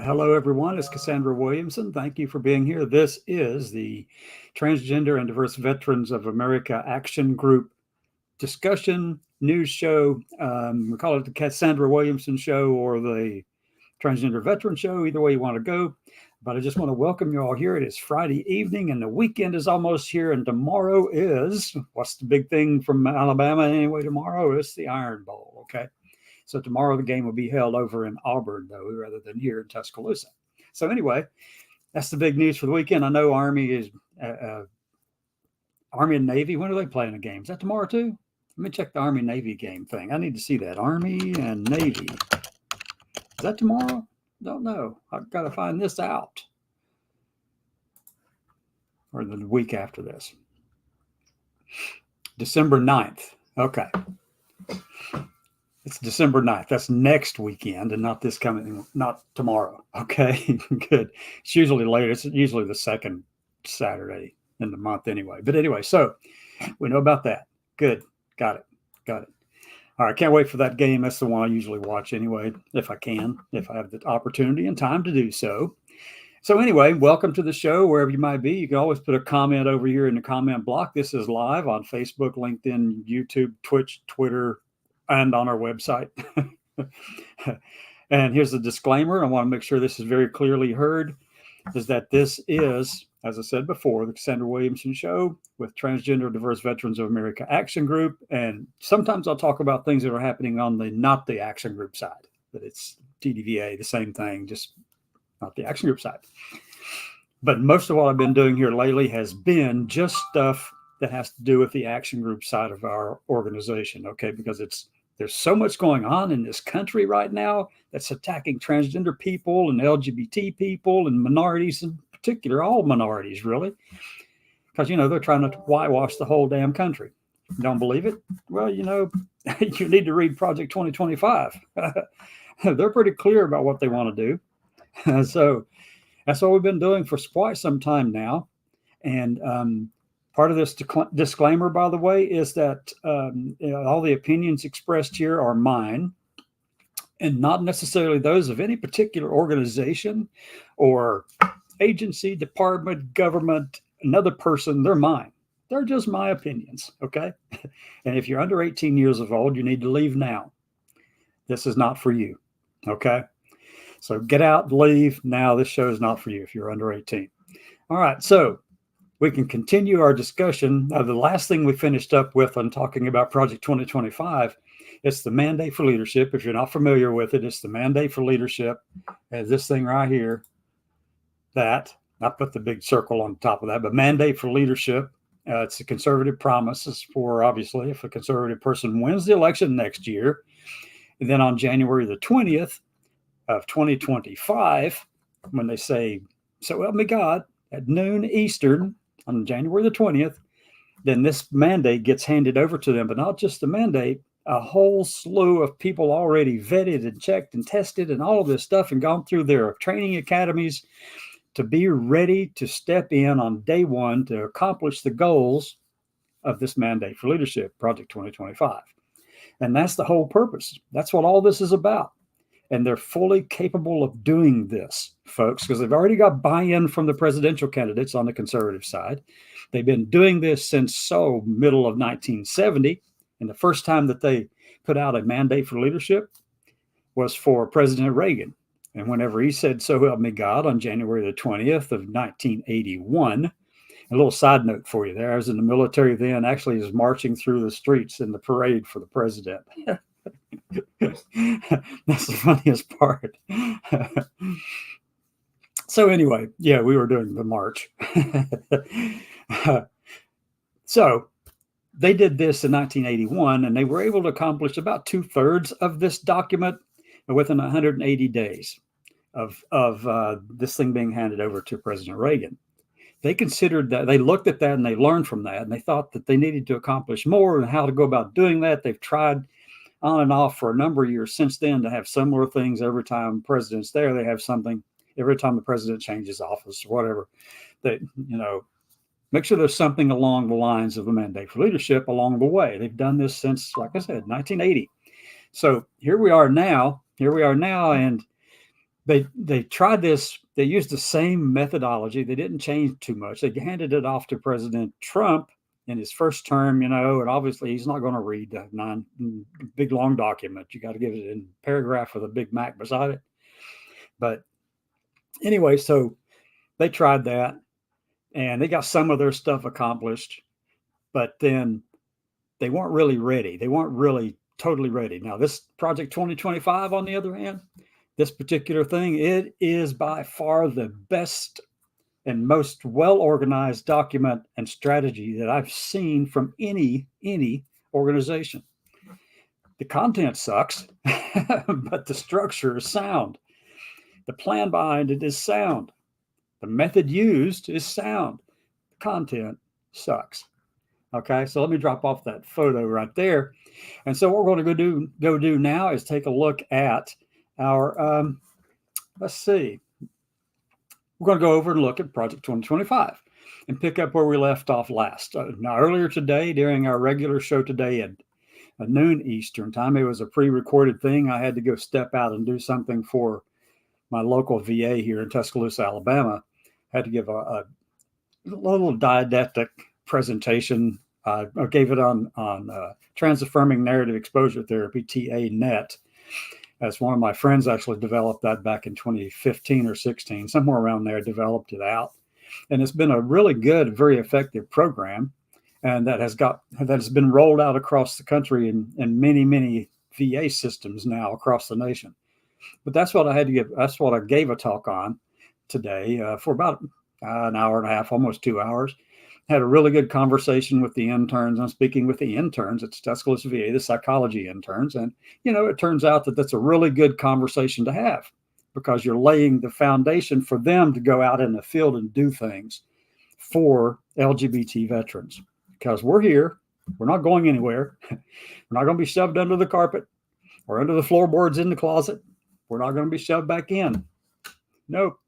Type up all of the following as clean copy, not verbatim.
Hello, everyone. It's Cassandra Williamson. Thank you for being here. This is the Transgender and Diverse Veterans of America Action Group discussion news show. We call it the Cassandra Williamson Show or the Transgender Veteran Show, either way you want to go. But I just want to welcome you all here. It is Friday evening and the weekend is almost here. And tomorrow is, what's the big thing from Alabama anyway? Tomorrow is the Iron Bowl, okay? So tomorrow the game will be held over in Auburn, though, rather than here in Tuscaloosa. So anyway, that's the big news for the weekend. I know Army and Navy. When are they playing a game? Is that tomorrow too? Let me check the Army Navy game thing. I need to see that. Army and Navy. Is that tomorrow? Don't know. I've got to find this out. Or the week after this. December 9th. Okay. It's December 9th. That's next weekend and not this coming, not tomorrow. Okay, good. It's usually later. It's usually the second Saturday in the month anyway. But anyway, so we know about that. Good. Got it. All right, can't wait for that game. That's the one I usually watch anyway, if I can, if I have the opportunity and time to do so. So anyway, welcome to the show, wherever you might be. You can always put a comment over here in the comment block. This is live on Facebook, LinkedIn, YouTube, Twitch, Twitter, and on our website. And here's the disclaimer. I want to make sure this is very clearly heard, is that this is, as I said before, the Cassandra Williamson Show with Transgender Diverse Veterans of America Action Group. And sometimes I'll talk about things that are happening on the not the Action Group side, but it's TDVA, the same thing, just not the Action Group side. But most of what I've been doing here lately has been just stuff that has to do with the Action Group side of our organization, okay? Because there's so much going on in this country right now that's attacking transgender people and LGBT people and minorities in particular, all minorities really, because, they're trying to whitewash the whole damn country. You don't believe it? Well, you need to read Project 2025. They're pretty clear about what they want to do. So that's what we've been doing for quite some time now. And part of this disclaimer, by the way, is that all the opinions expressed here are mine and not necessarily those of any particular organization or agency, department, government, another person. They're mine. They're just my opinions, okay? And if you're under 18 years of old, you need to leave now. This is not for you, okay? So get out, leave now. This show is not for you if you're under 18. All right, so we can continue our discussion. The last thing we finished up with on talking about Project 2025, it's the Mandate for Leadership. If you're not familiar with it, it's the Mandate for Leadership. As this thing right here, that, I put the big circle on top of that, but Mandate for Leadership. It's a conservative promise. It's for, obviously, if a conservative person wins the election next year, and then on January the 20th of 2025, when they say, so help me God, at noon Eastern, on January the 20th, then this mandate gets handed over to them. But not just the mandate, a whole slew of people already vetted and checked and tested and all of this stuff and gone through their training academies to be ready to step in on day one to accomplish the goals of this Mandate for Leadership, Project 2025. And that's the whole purpose. That's what all this is about. And they're fully capable of doing this, folks, because they've already got buy-in from the presidential candidates on the conservative side. They've been doing this since middle of 1970. And the first time that they put out a mandate for leadership was for President Reagan. And whenever he said, so help me God, on January the 20th of 1981, a little side note for you there, I was in the military then, actually was marching through the streets in the parade for the president. That's the funniest part. So anyway, yeah, we were doing the march. So they did this in 1981, and they were able to accomplish about 2/3 of this document within 180 days of this thing being handed over to President Reagan. They considered that, they looked at that and they learned from that, and they thought that they needed to accomplish more and how to go about doing that. They've tried on and off for a number of years since then to have similar things. Every time the president's there, they have something. Every time the president changes office or whatever, they, make sure there's something along the lines of a mandate for leadership along the way. They've done this since, like I said, 1980. So here we are now, and They tried this. They used the same methodology. They didn't change too much. They handed it off to President Trump in his first term, and obviously he's not going to read the big long document. You got to give it in paragraph with a Big Mac beside it. But anyway, so they tried that, and they got some of their stuff accomplished, but then they weren't really ready. They weren't really totally ready. Now, this Project 2025, on the other hand, this particular thing, it is by far the best and most well-organized document and strategy that I've seen from any organization. The content sucks, but the structure is sound. The plan behind it is sound. The method used is sound. The content sucks. Okay, so let me drop off that photo right there. And so what we're going to go do now is take a look at our, let's see. We're going to go over and look at Project 2025 and pick up where we left off last. Now, earlier today, during our regular show today at noon Eastern time, it was a pre-recorded thing. I had to go step out and do something for my local VA here in Tuscaloosa, Alabama. I had to give a little didactic presentation. I gave it on Transaffirming Narrative Exposure Therapy, TA-NET. As one of my friends actually developed that back in 2015 or 16, somewhere around there, developed it out. And it's been a really good, very effective program. And that has been rolled out across the country in many VA systems now across the nation. But that's what I gave a talk on today for about an hour and a half, almost 2 hours. Had a really good conversation with the interns. I'm speaking with the interns at Tuscaloosa VA, the psychology interns. And, it turns out that that's a really good conversation to have because you're laying the foundation for them to go out in the field and do things for LGBT veterans. Because we're here. We're not going anywhere. We're not going to be shoved under the carpet or under the floorboards in the closet. We're not going to be shoved back in. Nope.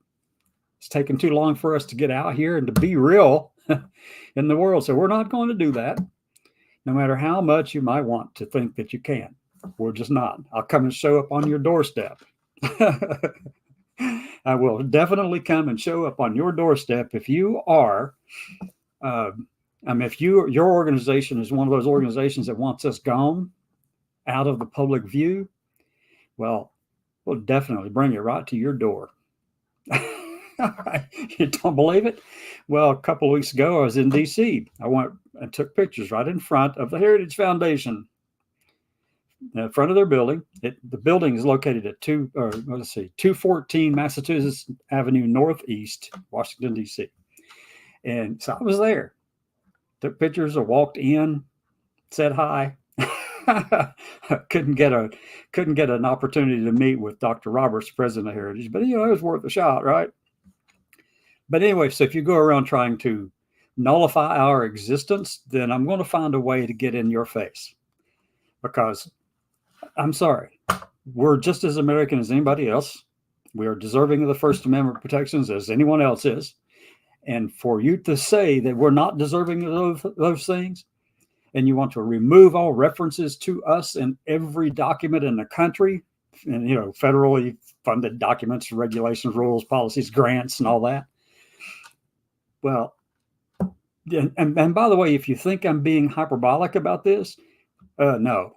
It's taken too long for us to get out here and to be real in the world. So we're not going to do that, no matter how much you might want to think that you can. We're just not. I'll come and show up on your doorstep. I will definitely come and show up on your doorstep if you are, if your organization is one of those organizations that wants us gone out of the public view. Well, we'll definitely bring it right to your door. You don't believe it? Well, a couple of weeks ago, I was in D.C. I went and took pictures right in front of the Heritage Foundation, in front of their building. The building is located at 214 Massachusetts Avenue Northeast, Washington, D.C. And so I was there, took pictures, I walked in, said hi. couldn't get an opportunity to meet with Dr. Roberts, president of Heritage, but it was worth a shot, right? But anyway, so if you go around trying to nullify our existence, then I'm going to find a way to get in your face. Because I'm sorry, we're just as American as anybody else. We are deserving of the First Amendment protections as anyone else is. And for you to say that we're not deserving of those things, and you want to remove all references to us in every document in the country, and federally funded documents, regulations, rules, policies, grants, and all that. Well, and by the way, if you think I'm being hyperbolic about this, no,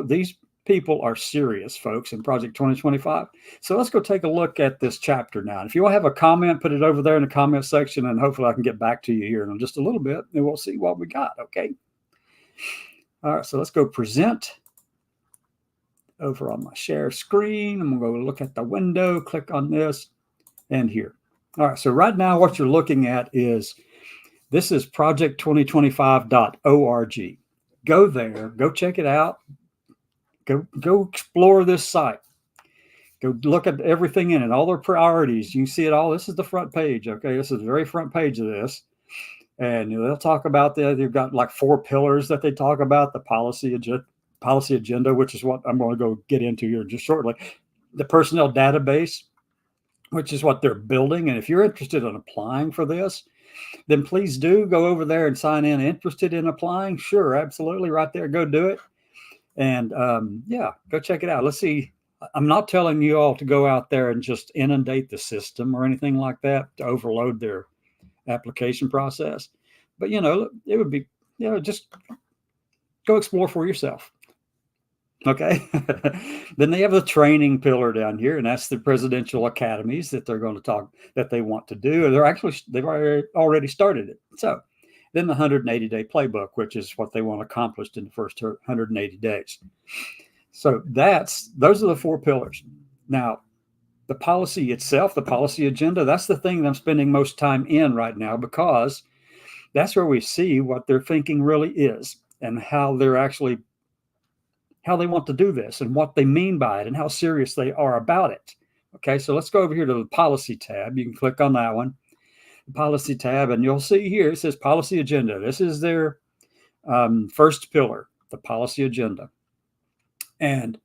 these people are serious, folks, in Project 2025. So let's go take a look at this chapter now. And if you want to have a comment, put it over there in the comment section, and hopefully I can get back to you here in just a little bit, and we'll see what we got, okay? All right, so let's go present over on my share screen. I'm going to go look at the window, click on this, and here. All right, so right now what you're looking at is project2025.org. Go there, go check it out, go explore this site. Go look at everything in it, all their priorities. You can see it all. This is the front page, okay? This is the very front page of this. And they'll talk about they've got like 4 pillars that they talk about: the policy agenda, which is what I'm going to go get into here just shortly. The personnel database, which is what they're building. And if you're interested in applying for this, then please do go over there and sign in. Interested in applying? Sure, absolutely, right there. Go do it. And go check it out. Let's see. I'm not telling you all to go out there and just inundate the system or anything like that to overload their application process. But, it would be, just go explore for yourself. Okay. Then they have the training pillar down here, and that's the presidential academies that they're going to talk that they want to do. They've already started it. So then the 180-day playbook, which is what they want accomplished in the first 180 days. So those are the 4 pillars. Now, the policy itself, the policy agenda, that's the thing that I'm spending most time in right now, because that's where we see what their thinking really is and how they want to do this and what they mean by it and how serious they are about it. Okay, so let's go over here to the policy tab. You can click on that one, the policy tab, and you'll see here it says policy agenda. This is their first pillar, the policy agenda. And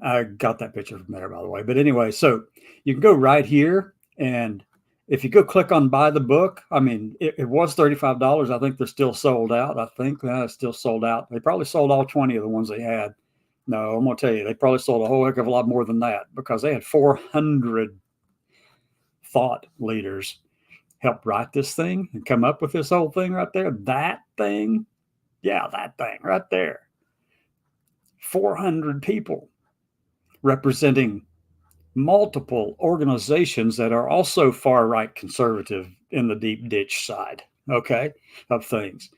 I got that picture from there, by the way. But anyway, so you can go right here, and if you go click on buy the book, I mean, it was $35. I think they're still sold out. I think it's still sold out. They probably sold all 20 of the ones they had. No, I'm going to tell you, they probably sold a whole heck of a lot more than that, because they had 400 thought leaders help write this thing and come up with this whole thing right there. That thing, yeah, that thing right there. 400 people representing multiple organizations that are also far right conservative in the deep ditch side, okay, of things.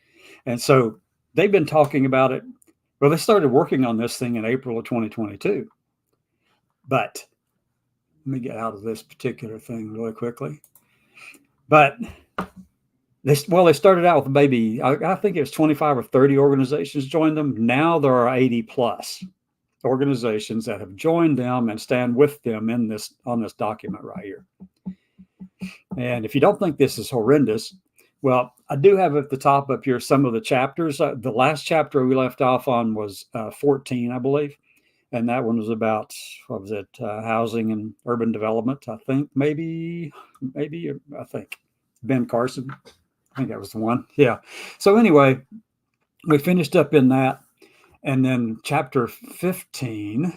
And so they've been talking about it. Well, they started working on this thing in April of 2022. But let me get out of this particular thing really quickly. But they started out with maybe, I think it was 25 or 30 organizations joined them. Now there are 80 plus organizations that have joined them and stand with them on this document right here. And if you don't think this is horrendous, well, I do have at the top up here some of the chapters. The last chapter we left off on was 14, I believe. And that one was about, what was it, housing and urban development, I think. Maybe, I think. Ben Carson. I think that was the one. Yeah. So anyway, we finished up in that. And then chapter 15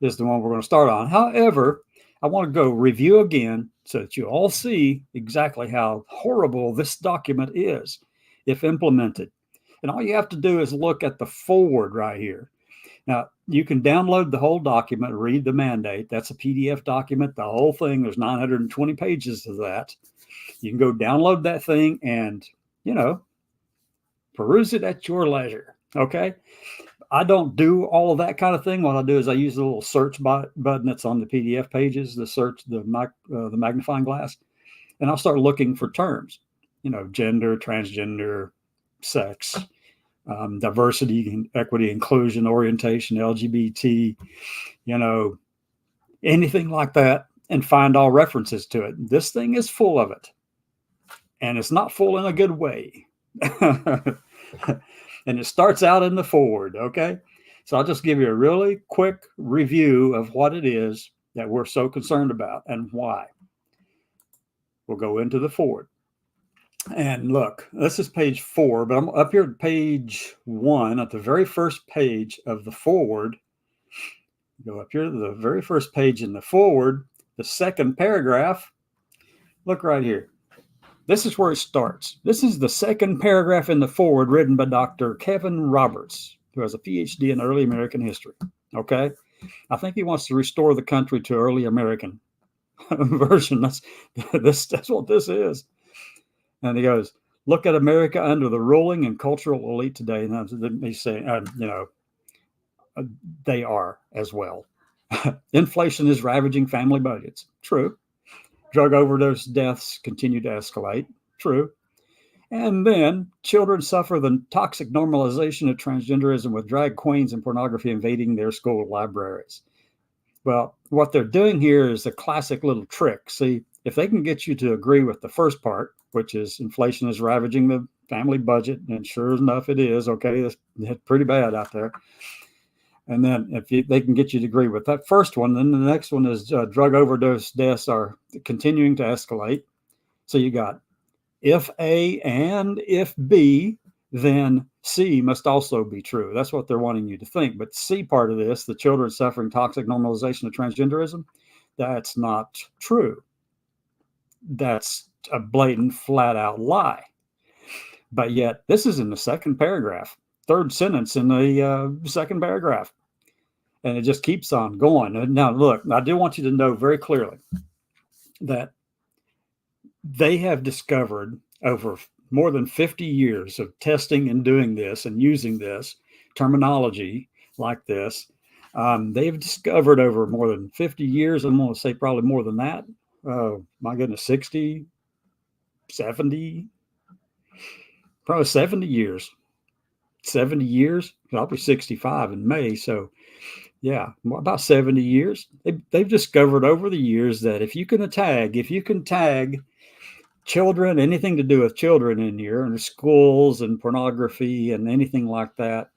is the one we're going to start on. However, I want to go review again so that you all see exactly how horrible this document is if implemented. And all you have to do is look at the forward right here. Now, you can download the whole document, read the mandate. That's a PDF document, the whole thing. There's 920 pages of that. You can go download that thing and, peruse it at your leisure. Okay. I don't do all of that kind of thing. What I do is I use the little search button that's on the PDF pages, the magnifying glass, and I'll start looking for terms, gender, transgender, sex, diversity, equity, inclusion, orientation, LGBT, anything like that, and find all references to it. This thing is full of it, and it's not full in a good way. And it starts out in the forward. Okay. So I'll just give you a really quick review of what it is that we're so concerned about and why. We'll go into the forward. And look, this is page 4, but I'm up here at page 1 at the very first page of the forward. Go up here to the very first page in the forward, the second paragraph. Look right here. This is where it starts. This is the second paragraph in the forward, written by Dr. Kevin Roberts, who has a PhD in early American history. Okay. I think he wants to restore the country to early American version. That's what this is. And he goes, look at America under the ruling and cultural elite today. And he's saying, they are as well. Inflation is ravaging family budgets. True. Drug overdose deaths continue to escalate. True. And then children suffer the toxic normalization of transgenderism with drag queens and pornography invading their school libraries. Well, what they're doing here is a classic little trick. See, if they can get you to agree with the first part, which is inflation is ravaging the family budget, and sure enough it is, okay, it's pretty bad out there. And then if they can get you to agree with that first one, then the next one is drug overdose deaths are continuing to escalate. So you got if A and if B, then C must also be true. That's what they're wanting you to think. But the C part of this, the children suffering toxic normalization of transgenderism, that's not true. That's a blatant, flat out lie. But yet, this is in the second paragraph, third sentence in the second paragraph. And it just keeps on going. Now, look, I do want you to know very clearly that they have discovered over more than 50 years of testing and doing this and using this terminology like this. They've discovered over more than 50 years, I'm going to say probably more than that. My goodness, 60, 70, probably 70 years. 70 years. I'll be 65 in May. So, yeah, about 70 years. They've discovered over the years that if you can tag children, anything to do with children in here, and schools and pornography and anything like that,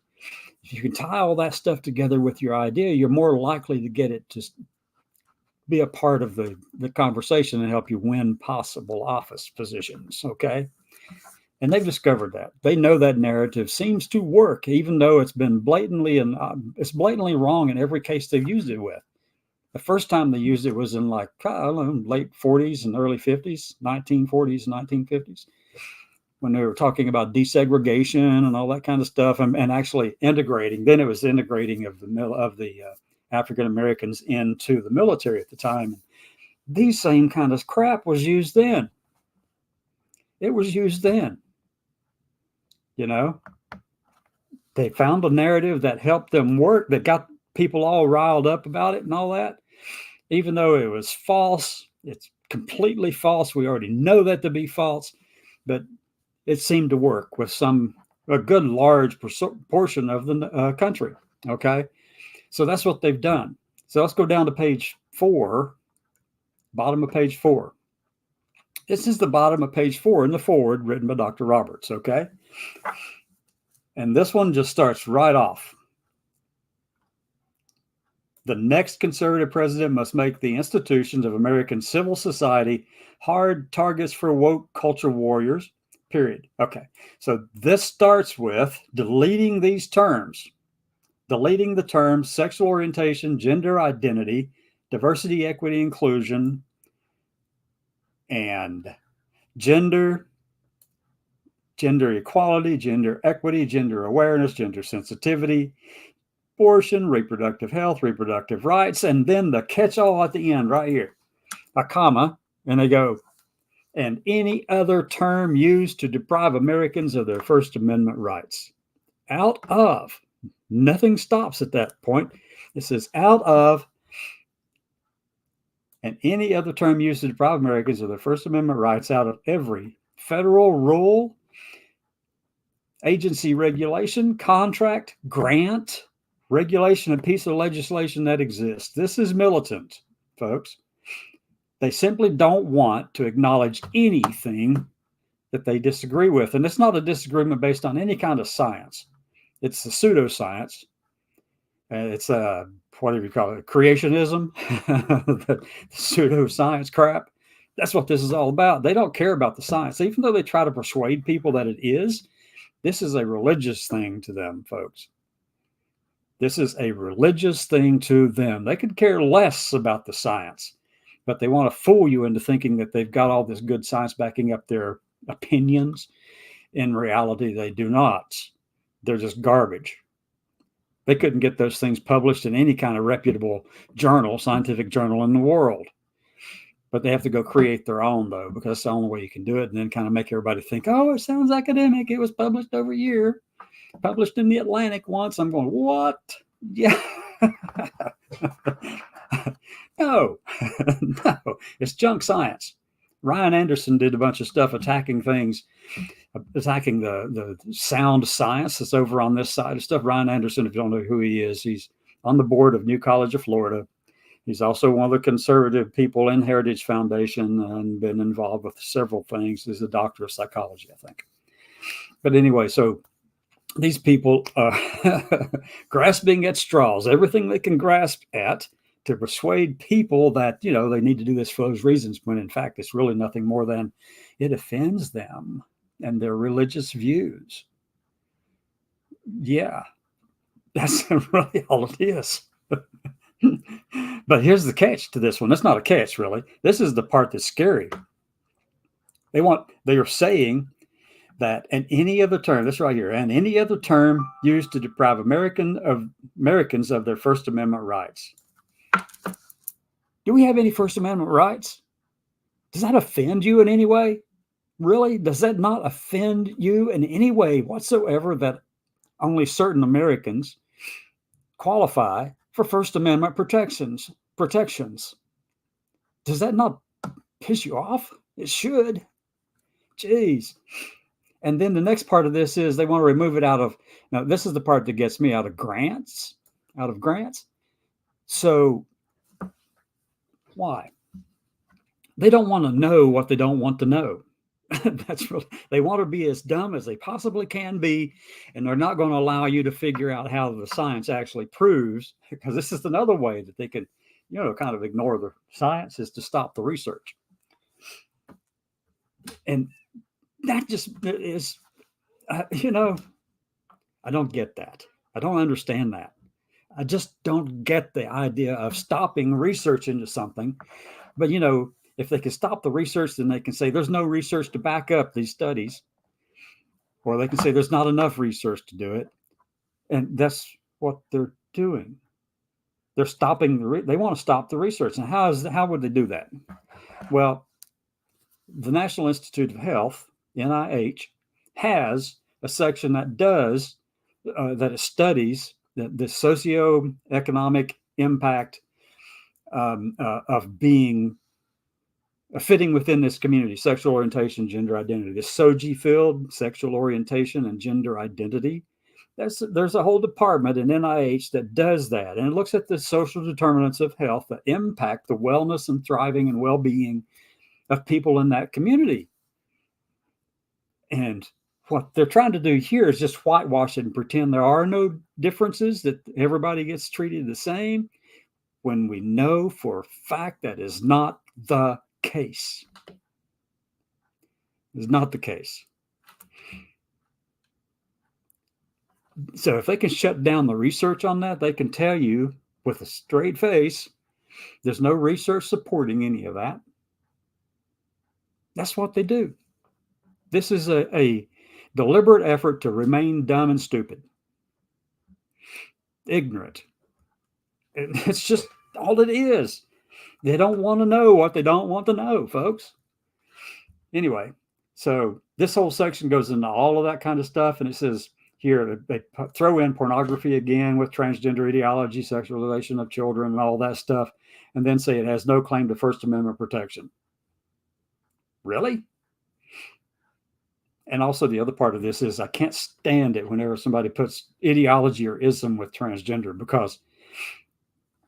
if you can tie all that stuff together with your idea, you're more likely to get it to be a part of the conversation and help you win possible office positions. Okay. And they've discovered that. They know that narrative seems to work, even though it's been blatantly wrong in every case they've used it with. The first time they used it was in like, I don't know, late 40s and early 50s, 1940s, 1950s, when they were talking about desegregation and all that kind of stuff, and actually integrating. Then it was integrating of the African Americans into the military at the time. These same kind of crap was used then. It was used then. You know, they found a narrative that helped them work, that got people all riled up about it and all that. Even though it was false, it's completely false. We already know that to be false, but it seemed to work with a good large portion of the country. Okay. So that's what they've done. So let's go down to page 4, bottom of page 4. This is the bottom of page 4 in the foreword written by Dr. Roberts. Okay. And this one just starts right off. The next conservative president must make the institutions of American civil society hard targets for woke culture warriors, period. Okay, so this starts with deleting these terms, deleting the terms sexual orientation, gender identity, diversity, equity, inclusion, and gender equality, gender equity, gender awareness, gender sensitivity, abortion, reproductive health, reproductive rights, and then the catch-all at the end right here, a comma, and they go, and any other term used to deprive Americans of their First Amendment rights. Out of, nothing stops at that point. It says out of, and any other term used to deprive Americans of their First Amendment rights out of every federal rule, agency regulation, contract, grant, regulation, and piece of legislation that exists. This is militant, folks. They simply don't want to acknowledge anything that they disagree with. And it's not a disagreement based on any kind of science. It's the pseudoscience. It's whatever you call it, creationism, the pseudoscience crap. That's what this is all about. They don't care about the science. Even though they try to persuade people that it is, this is a religious thing to them, folks. This is a religious thing to them. They could care less about the science, but they want to fool you into thinking that they've got all this good science backing up their opinions. In reality, they do not. They're just garbage. They couldn't get those things published in any kind of reputable journal, scientific journal in the world. But they have to go create their own, though, because that's the only way you can do it, and then kind of make everybody think, oh, it sounds academic. It was published over here. Published in the Atlantic once. I'm going, what? Yeah. No, no, it's junk science. Ryan Anderson did a bunch of stuff attacking things, attacking the sound science that's over on this side of stuff. Ryan Anderson, if you don't know who he is, he's on the board of New College of Florida. He's also one of the conservative people in Heritage Foundation and been involved with several things. He's a doctor of psychology, I think. But anyway, so these people grasping at straws, everything they can grasp at to persuade people that, you know, they need to do this for those reasons, when in fact it's really nothing more than it offends them and their religious views. Yeah, that's really all it is. But here's the catch to this one. That's not a catch, really. This is the part that's scary. They are saying that and any other term, this right here, and any other term used to deprive Americans of their First Amendment rights. Do we have any First Amendment rights? Does that offend you in any way? Really? Does that not offend you in any way whatsoever that only certain Americans qualify for First Amendment protections? Does that not piss you off? It should. Jeez. And then the next part of this is they want to remove it out of, now this is the part that gets me, out of grants. So why? They don't want to know what they don't want to know. That's really, they want to be as dumb as they possibly can be, and they're not going to allow you to figure out how the science actually proves, because this is another way that they can, kind of ignore the science, is to stop the research. And that just is, I don't get that. I don't understand that. I just don't get the idea of stopping research into something. But, if they can stop the research, then they can say there's no research to back up these studies, or they can say there's not enough research to do it. And that's what they're doing. They're stopping they want to stop the research. And how would they do that? Well, the National Institute of Health, NIH, has a section that it studies the socioeconomic impact of being fitting within this community: sexual orientation, gender identity. The SOGI field, sexual orientation and gender identity. There's a whole department in NIH that does that, and it looks at the social determinants of health that impact the wellness and thriving and well-being of people in that community. And what they're trying to do here is just whitewash it and pretend there are no differences, that everybody gets treated the same, when we know for a fact that is not the case. It's not the case. So if they can shut down the research on that, they can tell you with a straight face, there's no research supporting any of that. That's what they do. This is a deliberate effort to remain dumb and stupid, ignorant. It's just all it is. They don't want to know what they don't want to know, folks. Anyway, so this whole section goes into all of that kind of stuff. And it says here, they throw in pornography again with transgender ideology, sexualization of children, and all that stuff, and then say it has no claim to First Amendment protection. Really? And also the other part of this is I can't stand it whenever somebody puts ideology or ism with transgender, because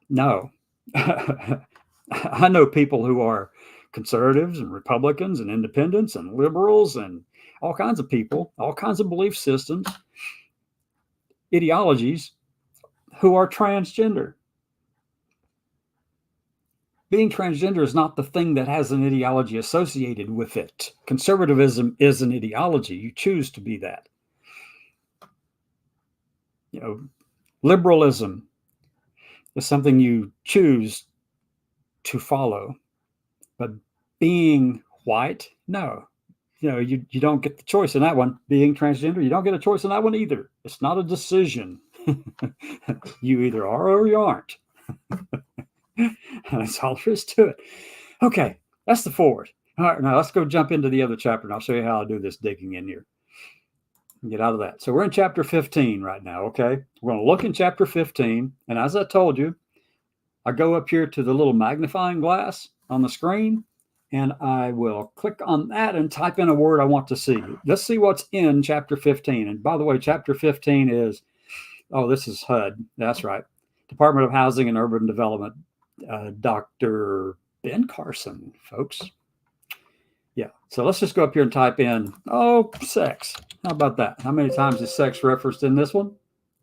no, I know people who are conservatives and Republicans and independents and liberals and all kinds of people, all kinds of belief systems, ideologies, who are transgender. Being transgender is not the thing that has an ideology associated with it. Conservatism is an ideology. You choose to be that. Liberalism is something you choose to follow. But being white, no. You don't get the choice in that one. Being transgender, you don't get a choice in that one either. It's not a decision. You either are or you aren't. That's all there is to it. Okay, that's the forward. All right, now let's go jump into the other chapter, and I'll show you how I do this digging in here. Get out of that. So we're in chapter 15 right now, okay? We're going to look in chapter 15, and as I told you, I go up here to the little magnifying glass on the screen, and I will click on that and type in a word I want to see. Let's see what's in chapter 15. And by the way, chapter 15 is, this is HUD. That's right. Department of Housing and Urban Development. Dr. Ben Carson, folks. Yeah. So let's just go up here and type in, sex. How about that? How many times is sex referenced in this one?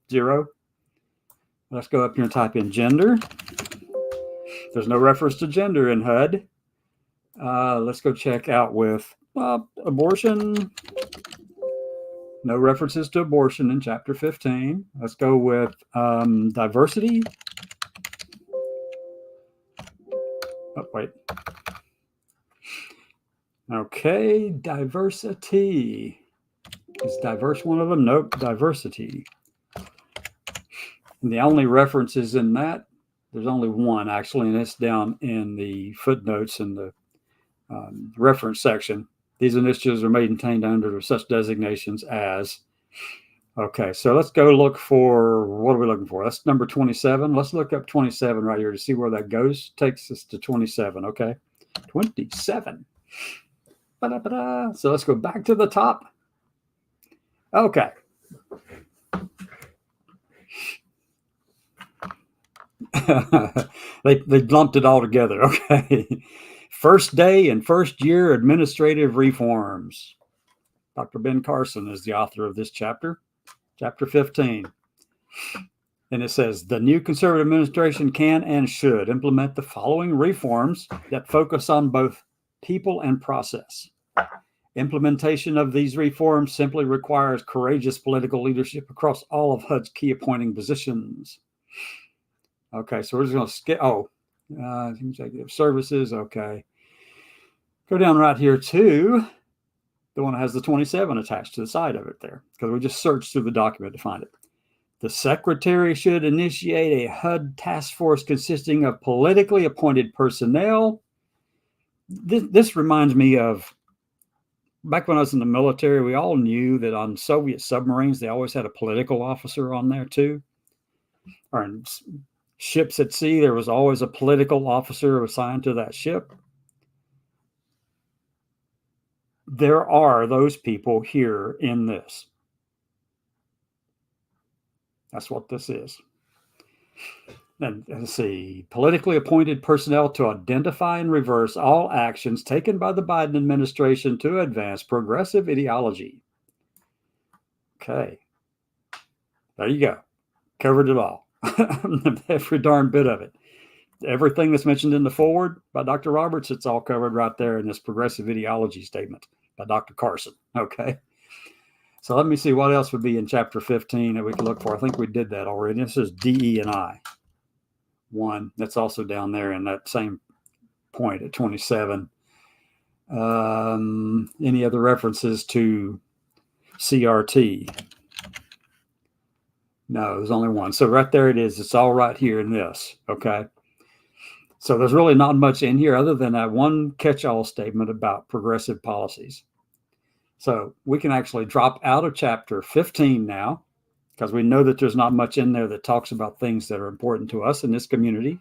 0. Let's go up here and type in gender. There's no reference to gender in HUD. Let's go check out with abortion. No references to abortion in chapter 15. Let's go with diversity. Oh, wait. Okay, diversity. Is diverse one of them? Nope, diversity. And the only references in that, there's only one actually, and it's down in the footnotes in the reference section. These initiatives are maintained under such designations as. Okay, so let's go look for, what are we looking for? That's number 27. Let's look up 27 right here to see where that goes. Takes us to 27, okay? 27. Ba-da-ba-da. So let's go back to the top. Okay. they lumped it all together, okay? First day and first year administrative reforms. Dr. Ben Carson is the author of this chapter, chapter 15. And it says, the new conservative administration can and should implement the following reforms that focus on both people and process. Implementation of these reforms simply requires courageous political leadership across all of HUD's key appointing positions. Okay, so we're just going to skip, executive services, okay. Go down right here to the one that has the 27 attached to the side of it there, because we just searched through the document to find it. The secretary should initiate a HUD task force consisting of politically appointed personnel. This reminds me of back when I was in the military. We all knew that on Soviet submarines, they always had a political officer on there too. Or in ships at sea, there was always a political officer assigned to that ship. There are those people here in this. That's what this is. And let's see, politically appointed personnel to identify and reverse all actions taken by the Biden administration to advance progressive ideology. Okay. There you go. Covered it all. Every darn bit of it. Everything that's mentioned in the foreword by Dr. Roberts, it's all covered right there in this progressive ideology statement by Dr. Carson. Okay. So let me see what else would be in chapter 15 that we can look for. I think we did that already. This is DE&I. One that's also down there in that same point at 27. Any other references to CRT? No, there's only one. So right there it is. It's all right here in this. Okay. So there's really not much in here other than that one catch-all statement about progressive policies. So we can actually drop out of chapter 15 now, because we know that there's not much in there that talks about things that are important to us in this community.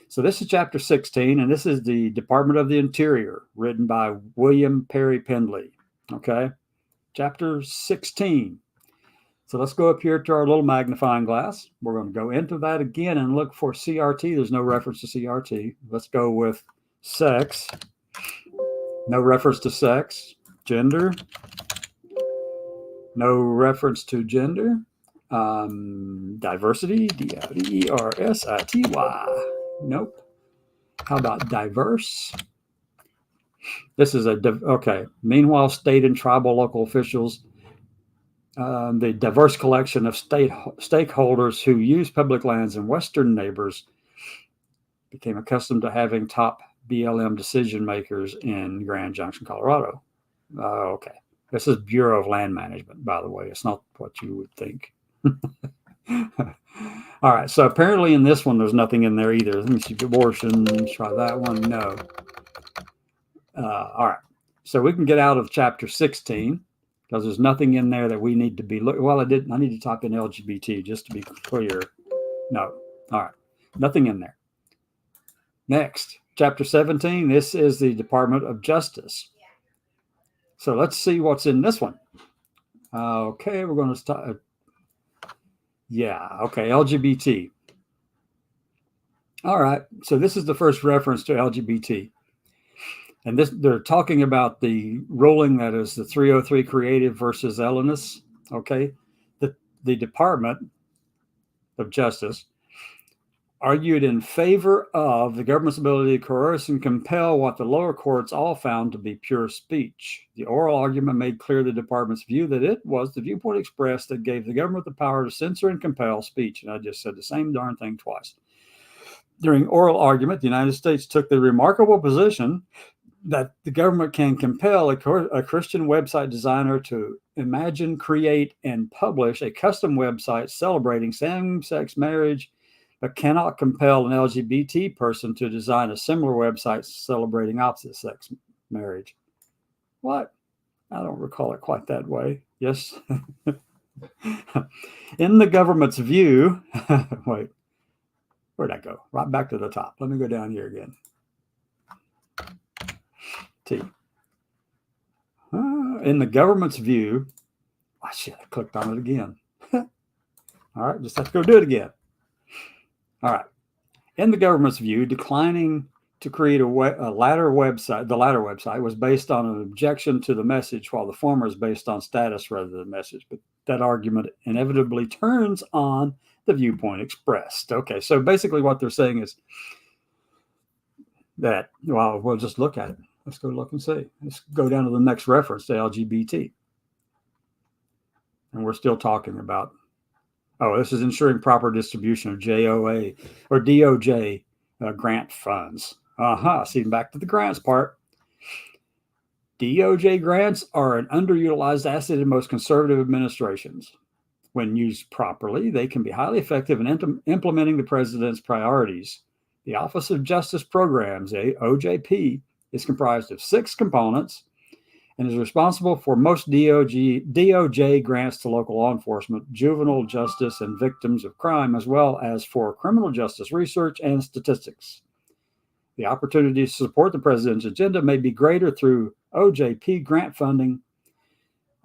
So this is chapter 16, and this is the Department of the Interior, written by William Perry Pendley. Okay, chapter 16. So let's go up here to our little magnifying glass. We're going to go into that again and look for CRT. There's no reference to CRT. Let's go with sex. No reference to sex. Gender. No reference to gender. Diversity. Diversity. Nope. How about diverse? This is okay. Meanwhile, state and tribal local officials, the diverse collection of stakeholders who use public lands and Western neighbors became accustomed to having top BLM decision makers in Grand Junction, Colorado. Okay. This is Bureau of Land Management, by the way. It's not what you would think. All right. So apparently in this one, there's nothing in there either. Let me see. Abortion. Let's try that one. No. All right. So we can get out of chapter 16 because there's nothing in there that we need to be looking. Well, I need to type in LGBT just to be clear. No. All right. Nothing in there. Next, chapter 17. This is the Department of Justice. So let's see what's in this one. Okay, we're going to start. Yeah, okay, LGBT. All right, so this is the first reference to LGBT. And they're talking about the ruling that is the 303 Creative versus Ellenus. Okay, the Department of Justice argued in favor of the government's ability to coerce and compel what the lower courts all found to be pure speech. The oral argument made clear the department's view that it was the viewpoint expressed that gave the government the power to censor and compel speech. And I just said the same darn thing twice. During oral argument, the United States took the remarkable position that the government can compel a Christian website designer to imagine, create, and publish a custom website celebrating same-sex marriage, but cannot compel an LGBT person to design a similar website celebrating opposite-sex marriage. What? I don't recall it quite that way. Yes. In the government's view, wait, where'd I go? Right back to the top. Let me go down here again. T. In the government's view, oh shit, I clicked on it again. All right, just have to go do it again. All right. In the government's view, declining to create the latter website was based on an objection to the message, while the former is based on status rather than message. But that argument inevitably turns on the viewpoint expressed. Okay, so basically what they're saying is that, well, we'll just look at it. Let's go look and see. Let's go down to the next reference to LGBT. And we're still talking about, this is ensuring proper distribution of JOA or DOJ grant funds. See, back to the grants part. DOJ grants are an underutilized asset in most conservative administrations. When used properly, they can be highly effective in implementing the president's priorities. The Office of Justice Programs, OJP, is comprised of 6 components and is responsible for most DOJ grants to local law enforcement, juvenile justice, and victims of crime, as well as for criminal justice research and statistics. The opportunity to support the president's agenda may be greater through OJP grant funding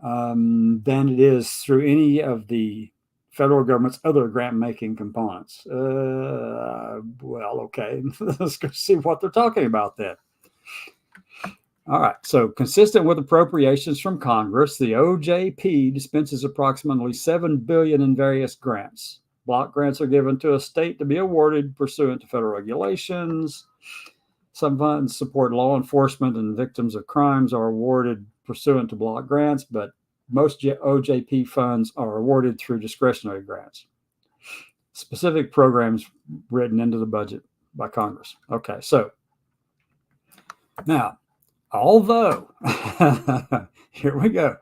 than it is through any of the federal government's other grant-making components. Okay, let's go see what they're talking about then. All right, so consistent with appropriations from Congress, the OJP dispenses approximately $7 billion in various grants. Block grants are given to a state to be awarded pursuant to federal regulations. Some funds support law enforcement and victims of crimes are awarded pursuant to block grants, but most OJP funds are awarded through discretionary grants. Specific programs written into the budget by Congress. Okay, so now, although, here we go.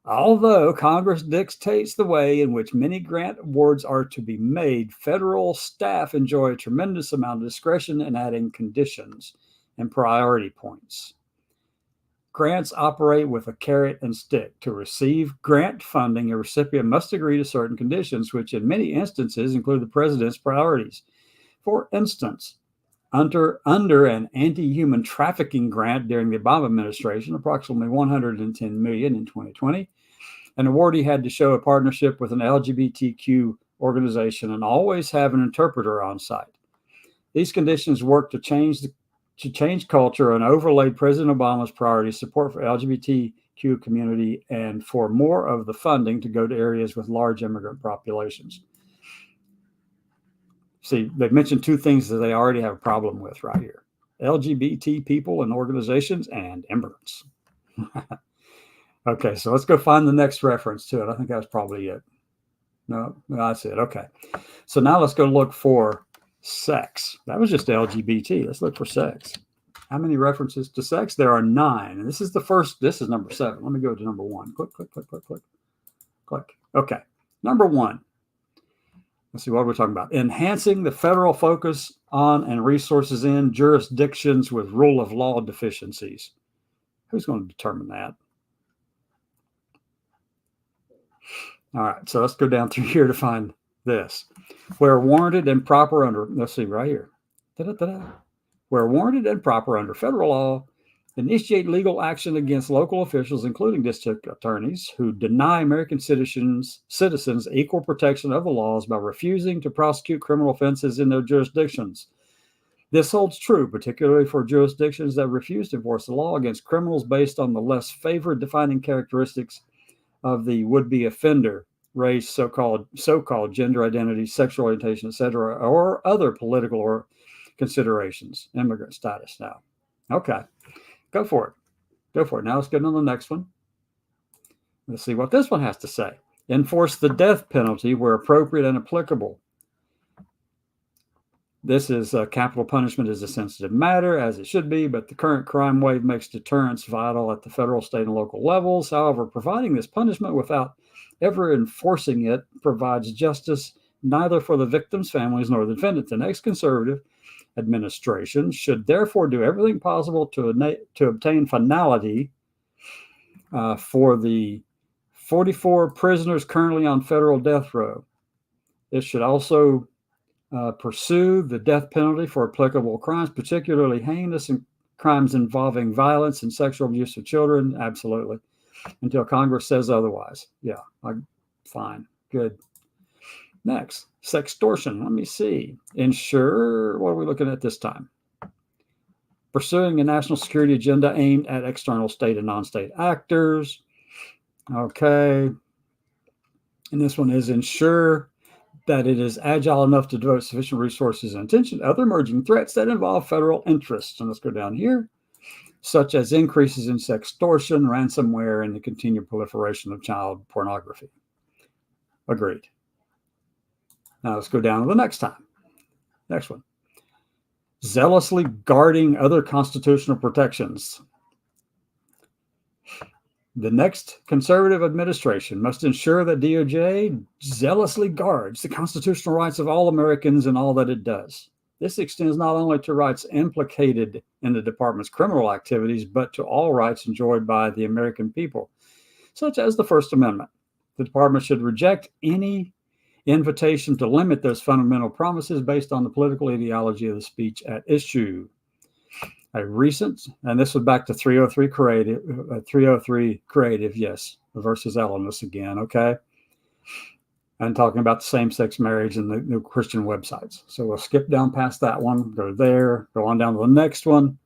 Although Congress dictates the way in which many grant awards are to be made, federal staff enjoy a tremendous amount of discretion in adding conditions and priority points. Grants operate with a carrot and stick. To receive grant funding, a recipient must agree to certain conditions, which in many instances include the president's priorities. For instance, under an anti-human trafficking grant during the Obama administration, approximately $110 million in 2020, an awardee had to show a partnership with an LGBTQ organization and always have an interpreter on site. These conditions work to change culture and overlaid President Obama's priority support for LGBTQ community and for more of the funding to go to areas with large immigrant populations. See, they've mentioned 2 things that they already have a problem with right here: LGBT people and organizations and immigrants. Okay, so let's go find the next reference to it. I think that was probably it. No, that's it. Okay. So now let's go look for sex. That was just LGBT. Let's look for sex. How many references to sex? There are 9. And this is the first. This is number 7. Let me go to number 1. Click, click, click, click, click. Click. Okay. Number 1. Let's see what we're talking about. Enhancing the federal focus on and resources in jurisdictions with rule of law deficiencies. Who's going to determine that? All right, so let's go down through here to find this. Where warranted and proper under, let's see right here. Where warranted and proper under federal law, initiate legal action against local officials, including district attorneys, who deny American citizens equal protection of the laws by refusing to prosecute criminal offenses in their jurisdictions. This holds true, particularly for jurisdictions that refuse to enforce the law against criminals based on the less favored defining characteristics of the would-be offender race, so-called gender identity, sexual orientation, etc., or other political or considerations. Immigrant status now. Okay, go for it. Go for it. Now let's get on the next one. Let's see what this one has to say. Enforce the death penalty where appropriate and applicable. This is capital punishment is a sensitive matter, as it should be, but the current crime wave makes deterrence vital at the federal, state, and local levels. However, providing this punishment without ever enforcing it provides justice neither for the victims' families nor the defendant. The next conservative administration should therefore do everything possible to obtain finality for the 44 prisoners currently on federal death row. It should also pursue the death penalty for applicable crimes, particularly heinous crimes involving violence and sexual abuse of children. Absolutely. Until Congress says otherwise. Yeah, fine. Good. Next, sextortion. Let me see. Ensure, what are we looking at this time? Pursuing a national security agenda aimed at external state and non-state actors. Okay. And this one is ensure that it is agile enough to devote sufficient resources and attention to other emerging threats that involve federal interests. And let's go down here, such as increases in sextortion, ransomware, and the continued proliferation of child pornography. Agreed. Now let's go down to the next time. Next one. Zealously guarding other constitutional protections. The next conservative administration must ensure that DOJ zealously guards the constitutional rights of all Americans in all that it does. This extends not only to rights implicated in the department's criminal activities, but to all rights enjoyed by the American people, such as the First Amendment. The department should reject any invitation to limit those fundamental promises based on the political ideology of the speech at issue. A recent, and this was back to 303 creative, yes, versus Elenis again, okay? And talking about the same-sex marriage and the Christian websites. So we'll skip down past that one, go there, go on down to the next one.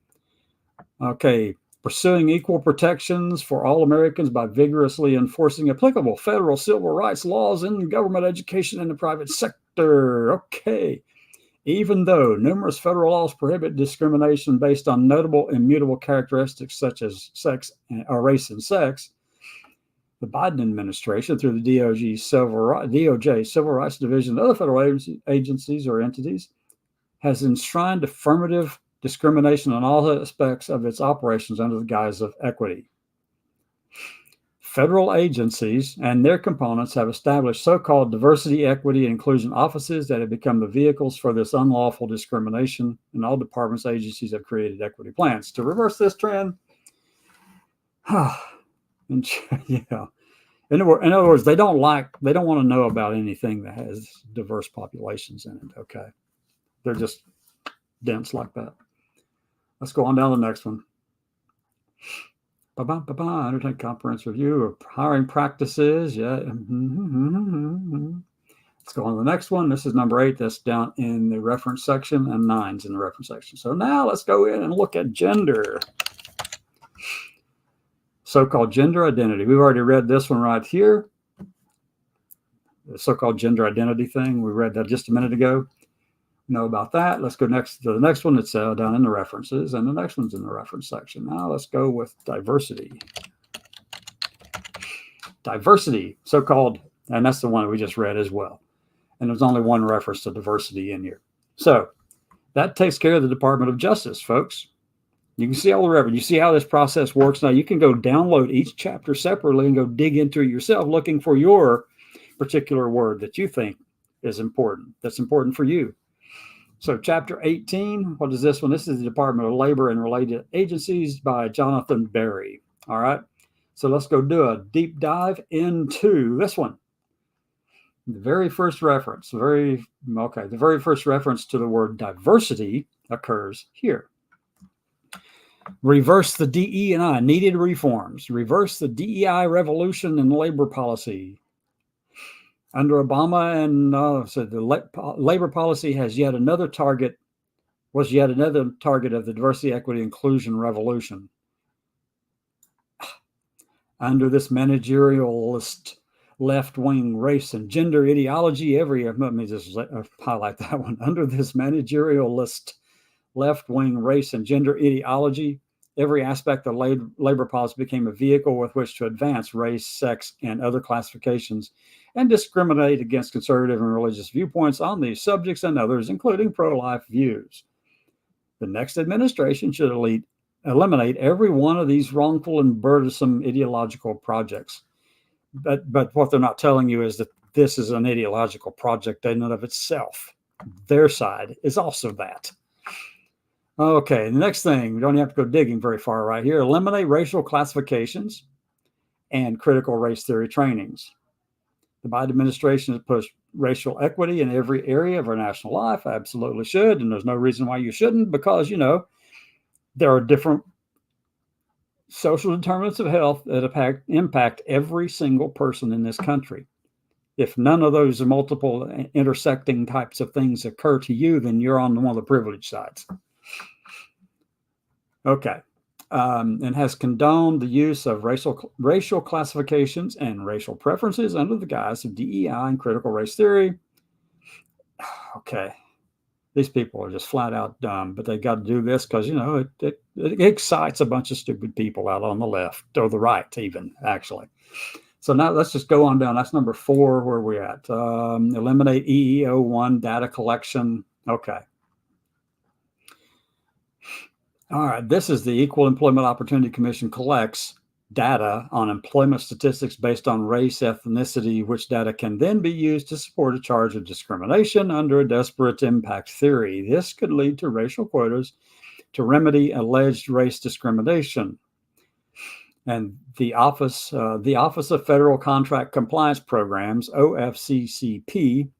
Okay, pursuing equal protections for all Americans by vigorously enforcing applicable federal civil rights laws in government, education, and the private sector. Okay. Even though numerous federal laws prohibit discrimination based on notable immutable characteristics such as sex or race and sex, the Biden administration, through the DOJ, Civil Rights Division, and other federal agencies or entities, has enshrined affirmative discrimination on all aspects of its operations under the guise of equity. Federal agencies and their components have established so-called diversity, equity, and inclusion offices that have become the vehicles for this unlawful discrimination, and all departments and agencies have created equity plans. To reverse this trend, yeah. In other words, they don't want to know about anything that has diverse populations in it, okay? They're just dense like that. Let's go on down to the next one. Undertake comprehensive review of hiring practices. Yeah. Let's go on to the next one. This is number 8. That's down in the reference section, and 9's in the reference section. So now let's go in and look at gender. So-called gender identity. We've already read this one right here. The so-called gender identity thing. We read that just a minute ago. Know about that. Let's go next to the next one. It's down in the references, and the next one's in the reference section. Now let's go with diversity. Diversity, so-called, and that's the one we just read as well. And there's only one reference to diversity in here. So that takes care of the Department of Justice, folks. You can see all the reference. You see how this process works. Now you can go download each chapter separately and go dig into it yourself, looking for your particular word that you think is important, that's important for you. So chapter 18, what is this one? This is the Department of Labor and Related Agencies by Jonathan Berry. All right. So let's go do a deep dive into this one. The very first reference, the very first reference to the word diversity occurs here. Reverse the DE&I, needed reforms. Reverse the DEI revolution in labor policy. Under Obama, and so the labor policy was yet another target of the diversity, equity, inclusion revolution. Under this managerialist left-wing race and gender ideology. Let me just highlight that one. Under this managerialist left-wing race and gender ideology, every aspect of labor policy became a vehicle with which to advance race, sex, and other classifications and discriminate against conservative and religious viewpoints on these subjects and others, including pro-life views. The next administration should eliminate every one of these wrongful and burdensome ideological projects. But what they're not telling you is that this is an ideological project in and of itself. Their side is also that. Okay, the next thing, we don't have to go digging very far right here. Eliminate racial classifications and critical race theory trainings. The Biden administration has pushed racial equity in every area of our national life. I absolutely should, and there's no reason why you shouldn't, because, there are different social determinants of health that impact every single person in this country. If none of those multiple intersecting types of things occur to you, then you're on one of the privileged sides. Okay. And has condoned the use of racial classifications and racial preferences under the guise of DEI and critical race theory. Okay. These people are just flat out dumb, but they got to do this because, it excites a bunch of stupid people out on the left or the right, even, actually. So now let's just go on down. That's number 4. Where are we at? Eliminate EEO1 data collection. Okay. All right. This is the Equal Employment Opportunity Commission collects data on employment statistics based on race, ethnicity, which data can then be used to support a charge of discrimination under a disparate impact theory. This could lead to racial quotas to remedy alleged race discrimination. And the Office of Federal Contract Compliance Programs, OFCCP,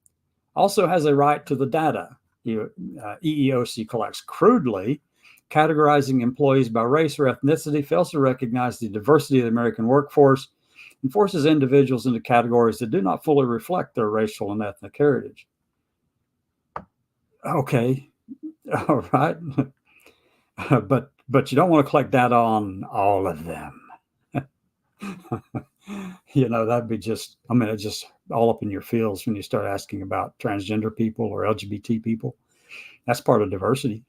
also has a right to the data EEOC collects. Crudely, categorizing employees by race or ethnicity fails to recognize the diversity of the American workforce and forces individuals into categories that do not fully reflect their racial and ethnic heritage. Okay, all right. But you don't want to collect data on all of them. That'd be it's just all up in your feels when you start asking about transgender people or LGBT people. That's part of diversity.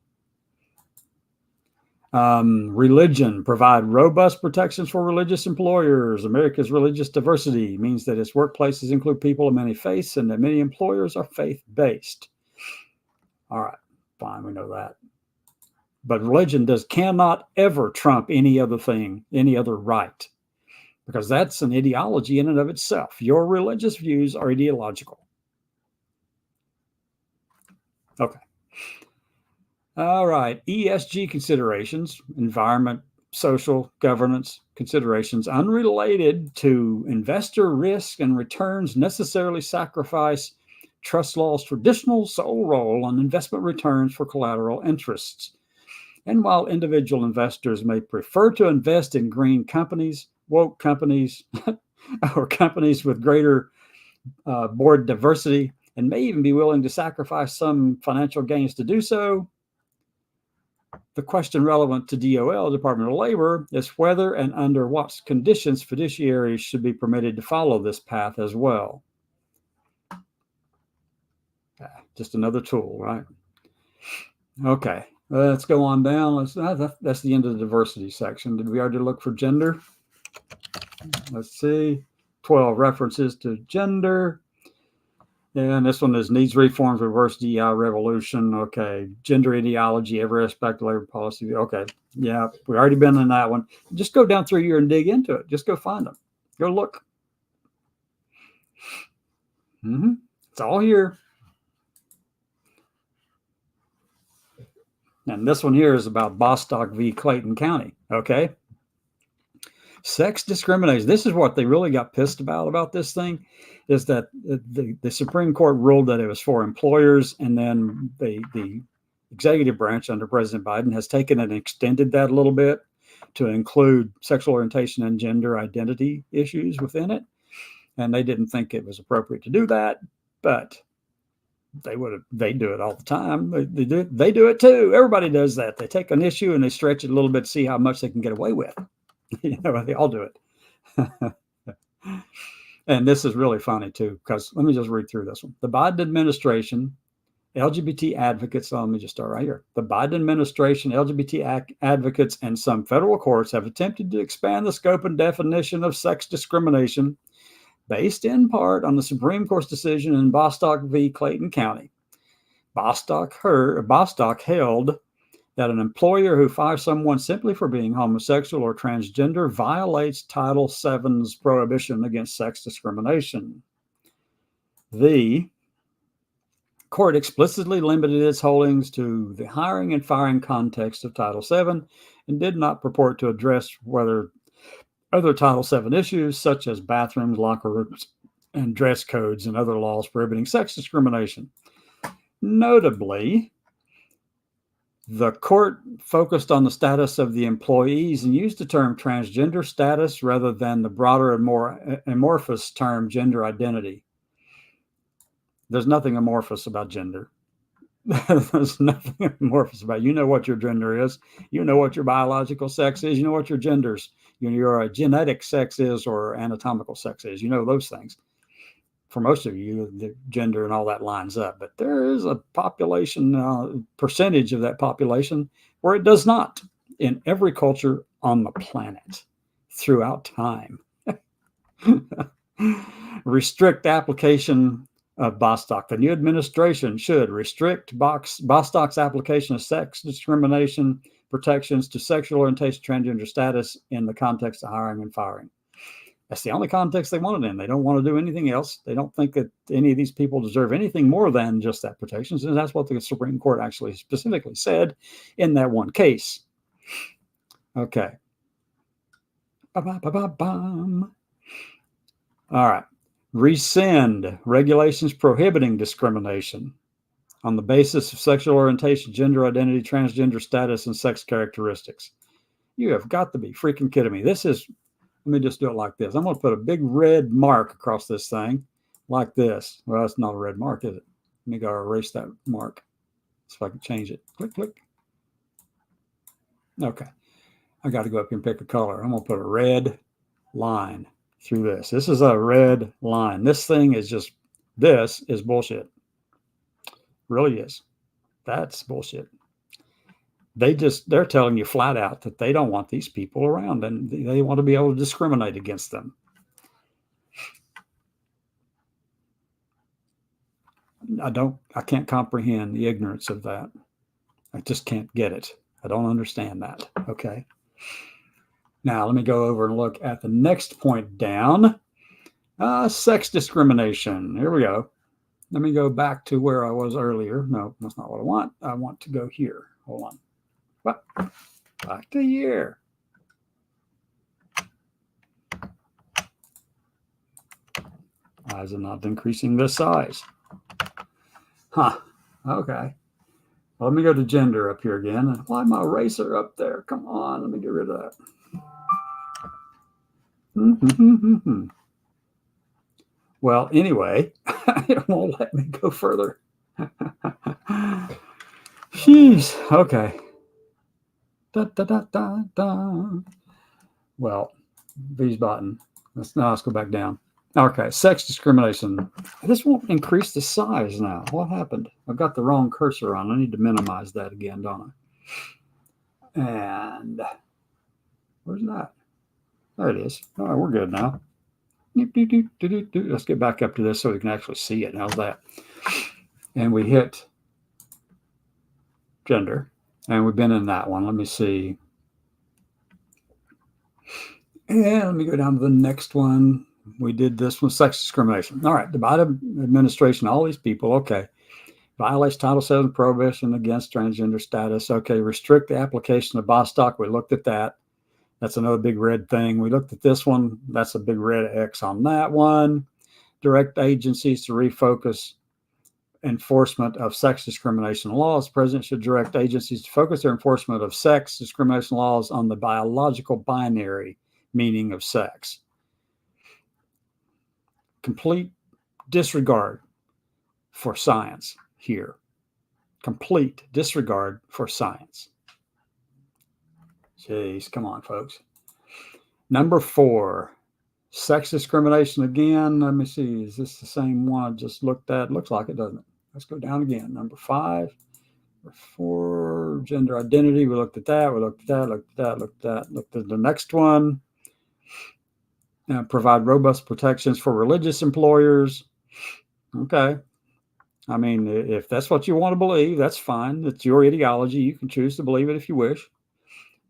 Religion, provide robust protections for religious employers. America's religious diversity means that its workplaces include people of many faiths and that many employers are faith-based. All right, fine, we know that. But religion cannot ever trump any other thing, any other right, because that's an ideology in and of itself. Your religious views are ideological. Okay. All right. ESG considerations, environment, social, governance considerations unrelated to investor risk and returns necessarily sacrifice trust law's traditional sole role on investment returns for collateral interests. And while individual investors may prefer to invest in green companies, woke companies, or companies with greater board diversity, and may even be willing to sacrifice some financial gains to do so, the question relevant to DOL, Department of Labor, is whether and under what conditions fiduciaries should be permitted to follow this path as well. Just another tool, right? Okay, let's go on down. That's the end of the diversity section. Did we already look for gender? Let's see. 12 references to gender. And this one is needs reforms, reverse DEI revolution. Okay. Gender ideology, every aspect of labor policy. Okay. Yeah, we've already been in that one. Just go down through here and dig into it. Just go find them. Go look. It's all here. And this one here is about Bostock v. Clayton County. Okay. Sex discrimination. This is what they really got pissed about this thing, is that the Supreme Court ruled that it was for employers, and then the executive branch under President Biden has taken and extended that a little bit to include sexual orientation and gender identity issues within it. And they didn't think it was appropriate to do that, but they do it all the time. They do it too. Everybody does that. They take an issue and they stretch it a little bit to see how much they can get away with. They all do it. And this is really funny too, because let me just read through this one. The Biden administration, LGBT advocates, let me just start right here. The Biden administration, LGBT advocates, and some federal courts have attempted to expand the scope and definition of sex discrimination based in part on the Supreme Court's decision in Bostock v. Clayton County. Bostock held that an employer who fires someone simply for being homosexual or transgender violates Title VII's prohibition against sex discrimination. The court explicitly limited its holdings to the hiring and firing context of Title VII and did not purport to address whether other Title VII issues, such as bathrooms, locker rooms, and dress codes and other laws prohibiting sex discrimination. Notably, the court focused on the status of the employees and used the term transgender status rather than the broader and more amorphous term gender identity. There's nothing amorphous about gender. There's nothing amorphous about it. You know what your gender is. You know what your biological sex is. You know what your genders, your genetic sex is or anatomical sex is. You know those things. For most of you, the gender and all that lines up. But there is a population, percentage of that population where it does not in every culture on the planet throughout time. Restrict application of Bostock. The new administration should restrict Bostock's application of sex discrimination protections to sexual orientation, transgender status in the context of hiring and firing. That's the only context they want it in. They don't want to do anything else. They don't think that any of these people deserve anything more than just that protection. And that's what the Supreme Court actually specifically said in that one case. Okay. All right. Rescind regulations prohibiting discrimination on the basis of sexual orientation, gender identity, transgender status, and sex characteristics. You have got to be freaking kidding me. This is, let me just do it like this. I'm going to put a big red mark across this thing like this. Well, it's not a red mark, is it? Let me go erase that mark so I can change it. Click, click. Okay. I got to go up here and pick a color. I'm going to put a red line through this. This is a red line. This thing is just, this is bullshit. Really is. That's bullshit. They're telling you flat out that they don't want these people around and they want to be able to discriminate against them. I can't comprehend the ignorance of that. I just can't get it. I don't understand that. Okay. Now let me go over and look at the next point down. Sex discrimination. Here we go. Let me go back to where I was earlier. No, that's not what I want. I want to go here. Hold on. What? Back to here. Why is it not increasing this size? Huh. Okay. Well, let me go to gender up here again. Why my eraser up there? Come on. Let me get rid of that. Well, anyway, it won't let me go further. Jeez. Okay. Da, da, da, da, da. Well, V's button. Let's go back down. Okay, sex discrimination. This won't increase the size now. What happened? I've got the wrong cursor on. I need to minimize that again, don't I? And where's that? There it is. All right, we're good now. Let's get back up to this so we can actually see it. How's that? And we hit gender. And we've been in that one. Let me see. And let me go down to the next one. We did this one, sex discrimination. All right, the Biden administration, all these people, okay. Violates Title VII prohibition against transgender status. Okay, restrict the application of Bostock. We looked at that. That's another big red thing. We looked at this one. That's a big red X on that one. Direct agencies to refocus enforcement of sex discrimination laws. The president should direct agencies to focus their enforcement of sex discrimination laws on the biological binary meaning of sex. Complete disregard for science here. Complete disregard for science. Jeez, come on, folks. Number 4, Sex discrimination again. Let me see. Is this the same one I just looked at? Looks like it, doesn't it? Let's go down again. Number 5 or 4, gender identity. We looked at that. We looked at that. Looked at that. Looked at that. Looked at the next one. Provide robust protections for religious employers. Okay. I mean, if that's what you want to believe, that's fine. It's your ideology. You can choose to believe it if you wish.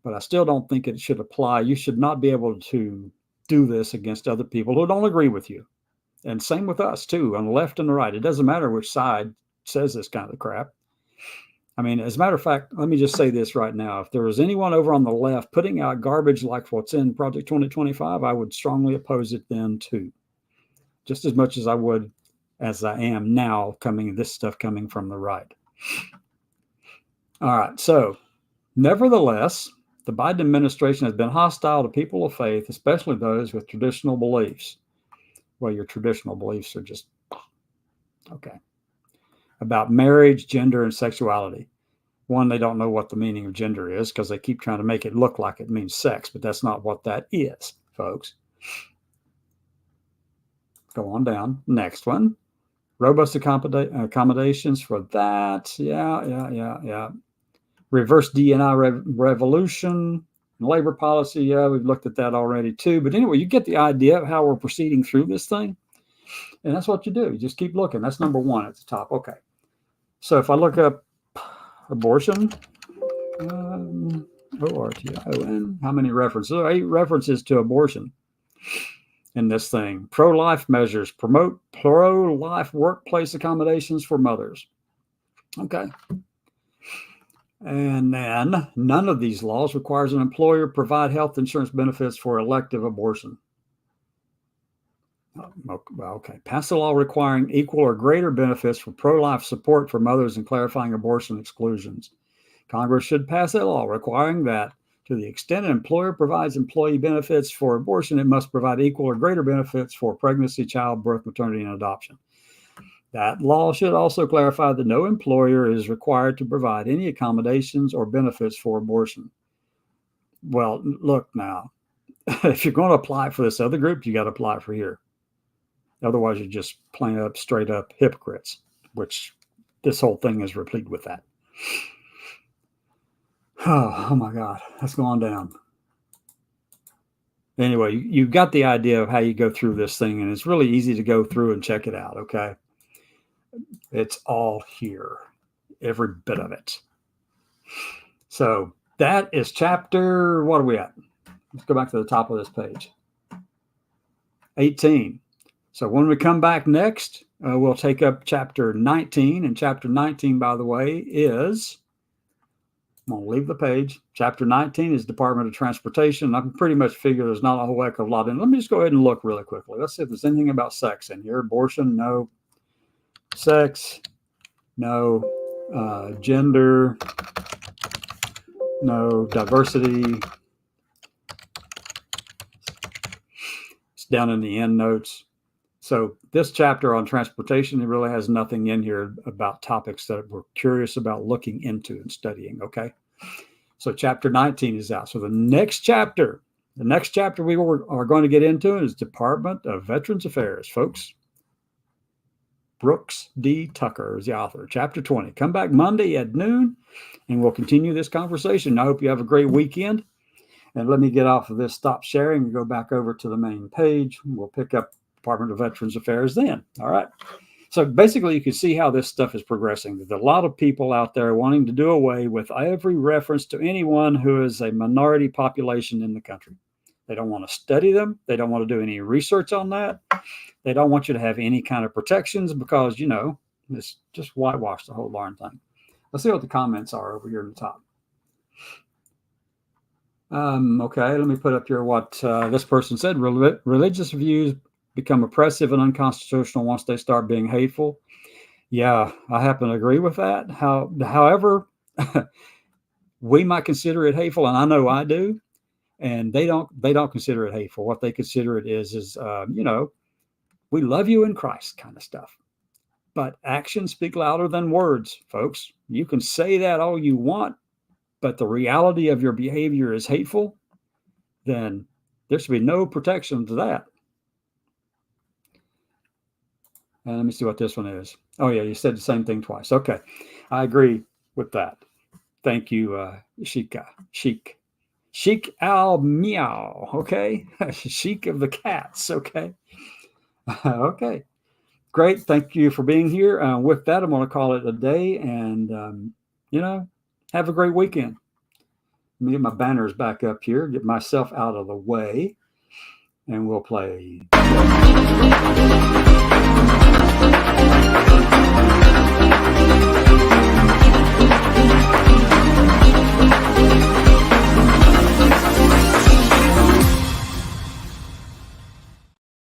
But I still don't think it should apply. You should not be able to do this against other people who don't agree with you. And same with us, too, on the left and the right. It doesn't matter which side says this kind of crap. I mean, as a matter of fact, let me just say this right now. If there was anyone over on the left putting out garbage like what's in Project 2025, I would strongly oppose it then, too. Just as much as I would, as I am now, this stuff coming from the right. All right. So, nevertheless, the Biden administration has been hostile to people of faith, especially those with traditional beliefs. Well, your traditional beliefs are just, okay. About marriage, gender, and sexuality. One, they don't know what the meaning of gender is because they keep trying to make it look like it means sex, but that's not what that is, folks. Go on down. Next one. Robust accommodations for that. Yeah. Reverse DNI revolution. Labor policy. Yeah, we've looked at that already too. But anyway, you get the idea of how we're proceeding through this thing. And that's what you do. You just keep looking. That's number 1 at the top. Okay. So if I look up abortion, O-R-T-I-O-N, how many references? 8 references to abortion in this thing. Pro-life measures, promote pro-life workplace accommodations for mothers. Okay. And then none of these laws requires an employer to provide health insurance benefits for elective abortion. Okay. Pass a law requiring equal or greater benefits for pro-life support for mothers and clarifying abortion exclusions. Congress should pass a law requiring that to the extent an employer provides employee benefits for abortion, it must provide equal or greater benefits for pregnancy, childbirth, maternity, and adoption. That law should also clarify that no employer is required to provide any accommodations or benefits for abortion. Well, look now, if you're going to apply for this other group, you got to apply for here. Otherwise, you're just plain up, straight up hypocrites, which this whole thing is replete with that. Oh my God, let's go on down. Anyway, you've got the idea of how you go through this thing, and it's really easy to go through and check it out, okay? It's all here, every bit of it. So that is chapter, what are we at? Let's go back to the top of this page. 18. So when we come back next, we'll take up chapter 19. And chapter 19, by the way, is, I'm going to leave the page. Chapter 19 is Department of Transportation. I can pretty much figure there's not a whole heck of a lot in it. Let me just go ahead and look really quickly. Let's see if there's anything about sex in here. Abortion, no. Sex, no. Gender, no. Diversity. It's down in the end notes. So this chapter on transportation, it really has nothing in here about topics that we're curious about looking into and studying, okay? So chapter 19 is out. So the next chapter we are going to get into is Department of Veterans Affairs, folks. Brooks D. Tucker is the author. Chapter 20. Come back Monday at noon, and we'll continue this conversation. I hope you have a great weekend. And let me get off of this stop sharing and go back over to the main page. We'll pick up Department of Veterans Affairs then. All right. So basically, you can see how this stuff is progressing. There's a lot of people out there wanting to do away with every reference to anyone who is a minority population in the country. They don't want to study them. They don't want to do any research on that. They don't want you to have any kind of protections because, you know, it's just whitewash the whole darn thing. Let's see what the comments are over here in the top. Okay, let me put up here what this person said. Religious views become oppressive and unconstitutional once they start being hateful. Yeah, I happen to agree with that. However, we might consider it hateful, and I know I do, and they don't consider it hateful. What they consider it is you know, we love you in Christ kind of stuff. But actions speak louder than words, folks. You can say that all you want, but the reality of your behavior is hateful, then there should be no protection to that. And let me see what this one is. Oh, yeah, you said the same thing twice. Okay. I agree with that. Thank you, Sheik Al Meow. Okay. Sheik of the cats. Okay. Okay. Great. Thank you for being here. With that, I'm going to call it a day and, have a great weekend. Let me get my banners back up here, get myself out of the way, and we'll play.